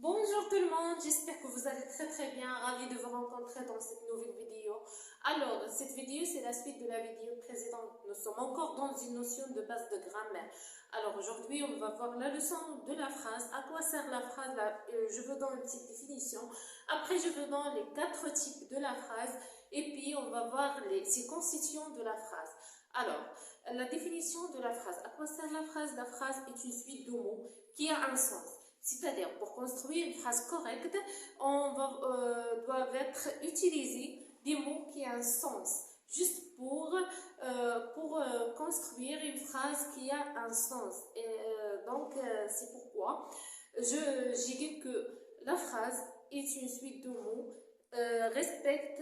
Bonjour tout le monde, j'espère que vous allez très bien, ravi de vous rencontrer dans cette nouvelle vidéo. Alors, cette vidéo c'est la suite de la vidéo précédente. Nous sommes encore dans une notion de base de grammaire. Alors aujourd'hui, on va voir la leçon de la phrase. À quoi sert la phrase? Je vous donne une petite définition. Après, je vous donne les 4 types de la phrase. Et puis, on va voir ces constituants de la phrase. Alors, la définition de la phrase. À quoi sert la phrase? La phrase est une suite de mots qui a un sens. C'est-à-dire, pour construire une phrase correcte, doivent être utilisés des mots qui ont un sens, juste pour construire une phrase qui a un sens. Et c'est pourquoi j'ai dit que la phrase est une suite de mots, respecte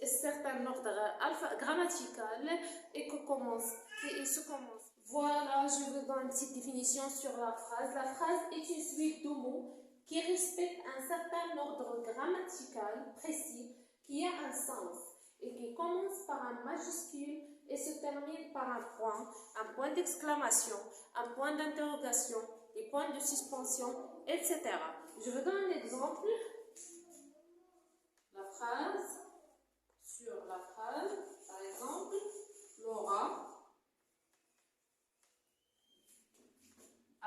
certains ordres grammatical et se commence. Voilà, je vous donne une petite définition sur la phrase. La phrase est une suite de mots qui respecte un certain ordre grammatical précis qui a un sens et qui commence par un majuscule et se termine par un point d'exclamation, un point d'interrogation, des points de suspension, etc. Je vous donne un exemple. La phrase, sur la phrase, par exemple, Laura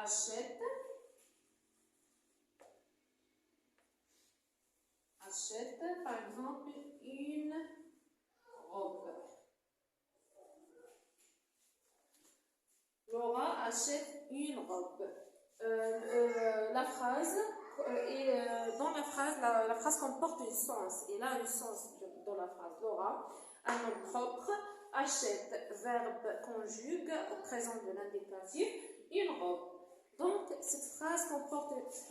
achète par exemple une robe. Laura achète une robe. La phrase dans la phrase, la phrase comporte un sens. Et là, un sens dans la phrase. Laura, un nom propre, achète, verbe conjugue au présent de l'indicatif, une robe. Donc, cette phrase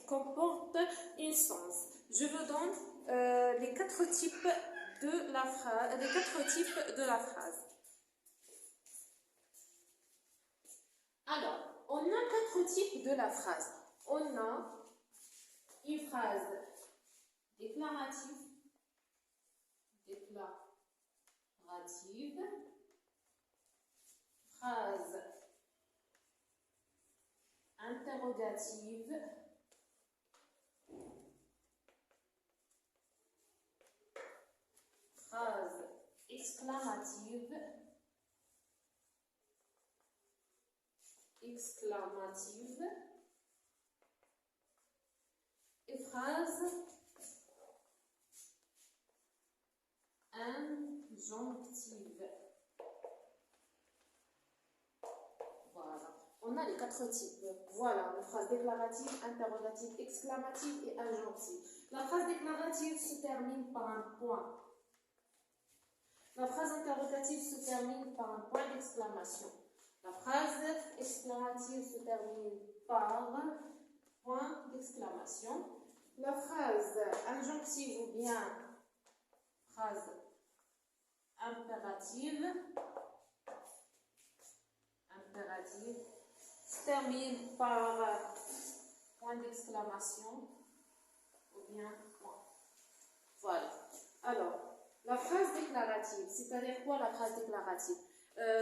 comporte un sens. Je vous donne les 4 types de la phrase. Alors, on a 4 types de la phrase. On a une phrase déclarative, phrase interrogative, phrase exclamative, et phrase injonctive. Voilà. On a les 4 types. Voilà, la phrase déclarative, interrogative, exclamative et injonctive. La phrase déclarative se termine par un point. La phrase interrogative se termine par un point d'exclamation. La phrase exclamative se termine par point d'exclamation. La phrase injonctive ou bien phrase impérative se termine par point d'exclamation ou bien point. Voilà. Alors, la phrase déclarative, c'est-à-dire quoi la phrase déclarative?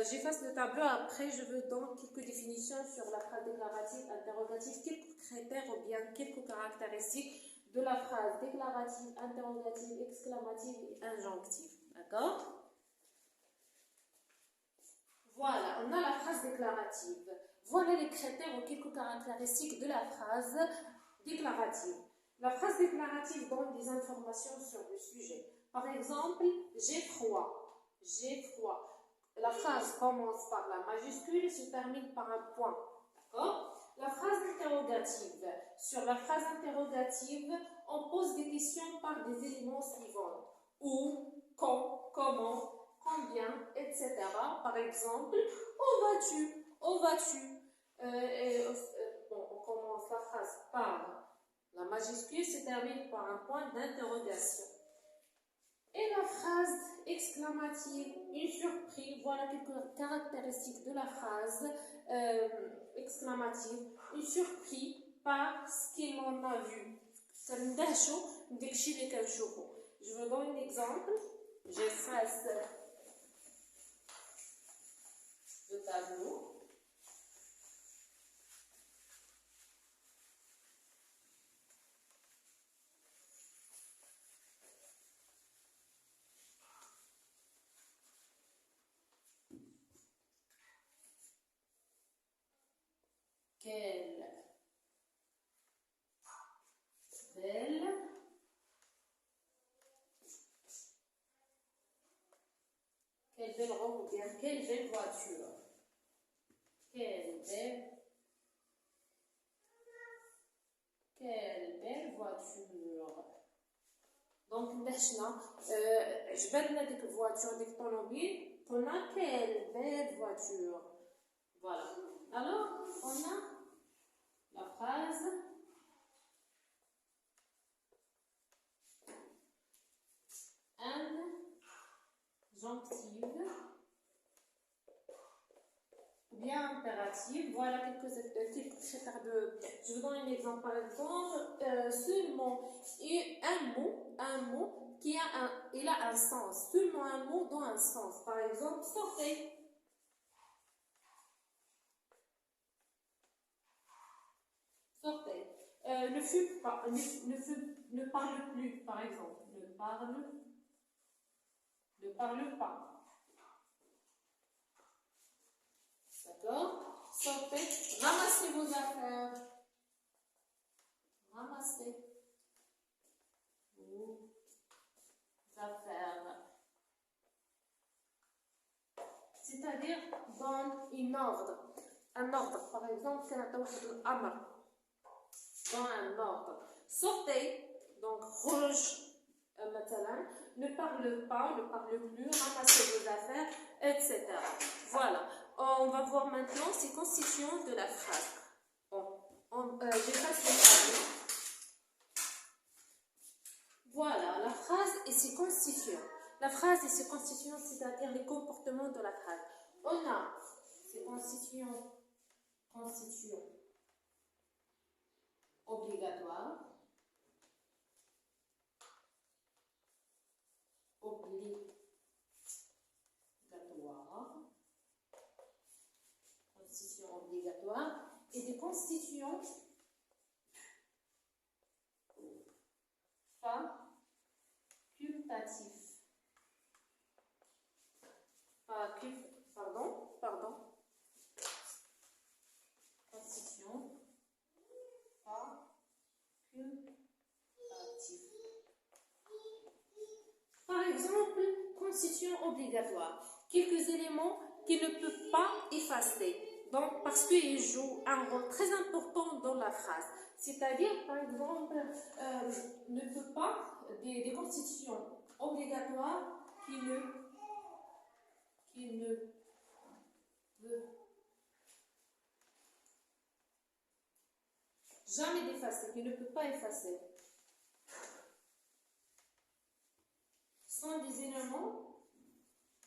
J'efface le tableau, après je veux donc quelques définitions sur la phrase déclarative, interrogative, quelques critères ou bien quelques caractéristiques de la phrase déclarative, interrogative, exclamative et injonctive. D'accord? Voilà, on a la phrase déclarative. Voilà les critères ou quelques caractéristiques de la phrase déclarative. La phrase déclarative donne des informations sur le sujet. Par exemple, j'ai froid. J'ai froid. La phrase commence par la majuscule et se termine par un point. D'accord? La phrase interrogative. Sur la phrase interrogative, on pose des questions par des éléments suivants. Où, quand, comment, combien, etc. Par exemple, où vas-tu? Où vas-tu? On commence la phrase par la majuscule, se termine par un point d'interrogation. Et la phrase exclamative, une surprise, voilà quelques caractéristiques de la phrase exclamative, une surprise par ce qu'il m'en a vu. Je vous donne un exemple. J'efface le tableau. Quelle belle robe ou bien quelle belle voiture. Quelle belle voiture. Donc, maintenant, je vais donner des voitures, des automobiles. On a quelle belle voiture. Voilà. Alors, on a la phrase injonctive ou bien impérative. Voilà quelques critères de. Je vous donne un exemple. Par exemple, seulement un mot qui il a un sens. Seulement un mot dans un sens. Par exemple, sortez. Sortez. Ne parle plus, par exemple. Ne parle pas. D'accord? Sortez. Ramassez vos affaires. Ramassez vos affaires. C'est-à-dire dans un ordre. Un ordre. Par exemple, dans un ordre. Sortez. Donc, rouge. Ne parle pas, ne parle plus, ramassez vos affaires, etc. Voilà. On va voir maintenant ces constituants de la phrase. J'efface le tableau. Voilà, la phrase et ses constituants. La phrase et ses constituants, c'est-à-dire les comportements de la phrase. On a ces constituants obligatoires. Constituants obligatoires et des constituants facultatifs. Pardon. Constituants facultatifs. Par exemple, constituant obligatoire. Quelques éléments qu'il ne peut pas effacer. Donc, parce qu'ils jouent un rôle très important dans la phrase. C'est-à-dire, par exemple, ne peut pas des constituants obligatoires qui ne peut jamais effacer, qui ne peut pas effacer. Sont des éléments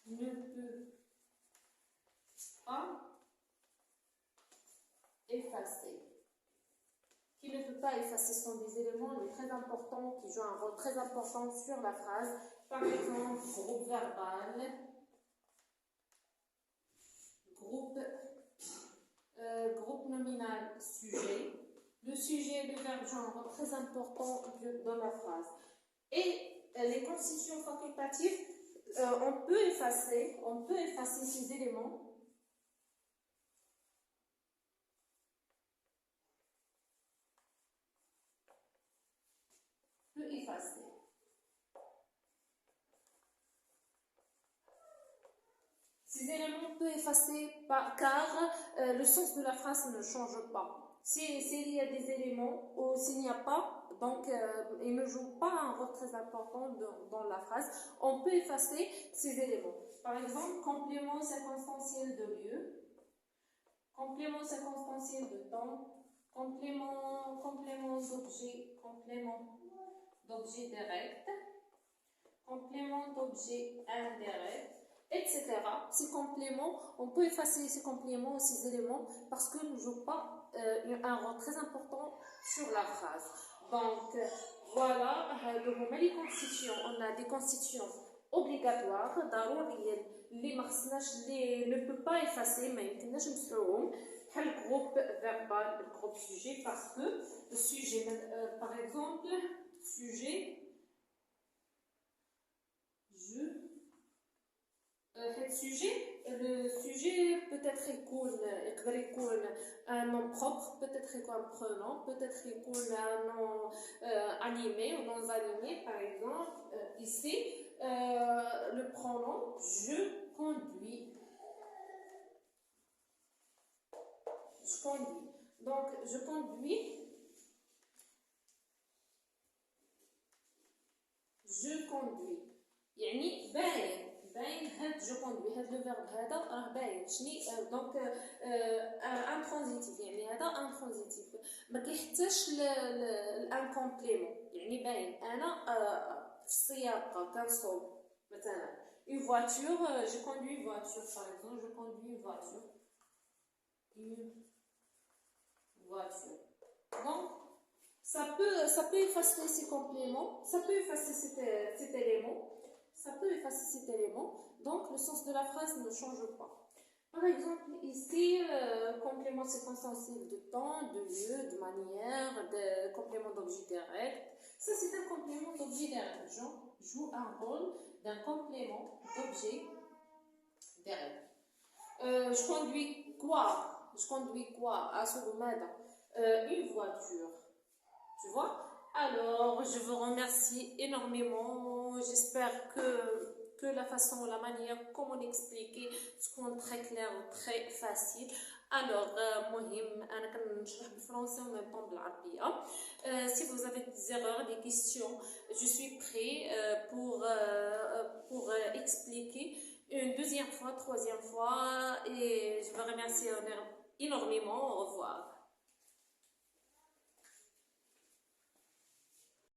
ne peut pas effacer. Qui ne peut pas effacer sont des éléments très importants qui jouent un rôle très important sur la phrase. Par exemple, groupe verbal, groupe nominal, sujet. Le sujet et le verbe jouent un rôle très important dans la phrase. Et les constituants facultatifs, on peut effacer ces éléments. Effacer. Ces éléments peuvent effacer car le sens de la phrase ne change pas. S'il y a des éléments ou s'il n'y a pas, donc ils ne jouent pas un rôle très important dans la phrase, on peut effacer ces éléments. Par exemple, complément circonstanciel de lieu, complément circonstanciel de temps, complément d'objet direct, complément d'objet indirect, etc. Ces compléments, on peut effacer ces compléments, ces éléments, parce qu'ils ne jouent pas un rôle très important sur la phrase. Donc, voilà, les constituants. On a des constituants obligatoires, les ne peut pas effacer, mais le groupe verbal, le groupe sujet, parce que le sujet, par exemple, sujet, le sujet peut peut-être يكون un nom propre, peut-être un pronom, peut-être un nom animé ou non animé, par exemple. Ici, le pronom je conduis. Je conduis. Donc, je conduis. Je conduis. يعني باين هاد je conduis هاد لو فيرب هذا راه باين شني دونك ان ترانزيتيف يعني هذا ان ترانزيتيف ما كيحتاجش الان كومبليمون يعني باين انا في السياقه كنصوب مثلا une voiture je conduis une voiture par exemple je conduis une voiture donc ça peut effacer ces compléments, ça peut effacer cet élément. Ça peut effacer cet élément, donc le sens de la phrase ne change pas. Par exemple, ici, complément circonstanciel de temps, de lieu, de manière, de complément d'objet direct. Ça, c'est un complément d'objet direct. Joue un rôle d'un complément d'objet direct. Je conduis quoi? Je conduis quoi? À Soumada. Une voiture. Tu vois? Alors, je vous remercie énormément. J'espère que la façon, la manière, comment l'expliquer, seront très clair ou très facile. Alors, مهم أنا كنشرح بالفرنسي en même temps بالعربية. Si vous avez des erreurs, des questions, je suis prêt pour expliquer une deuxième fois, troisième fois. Et je vous remercie énormément. Au revoir.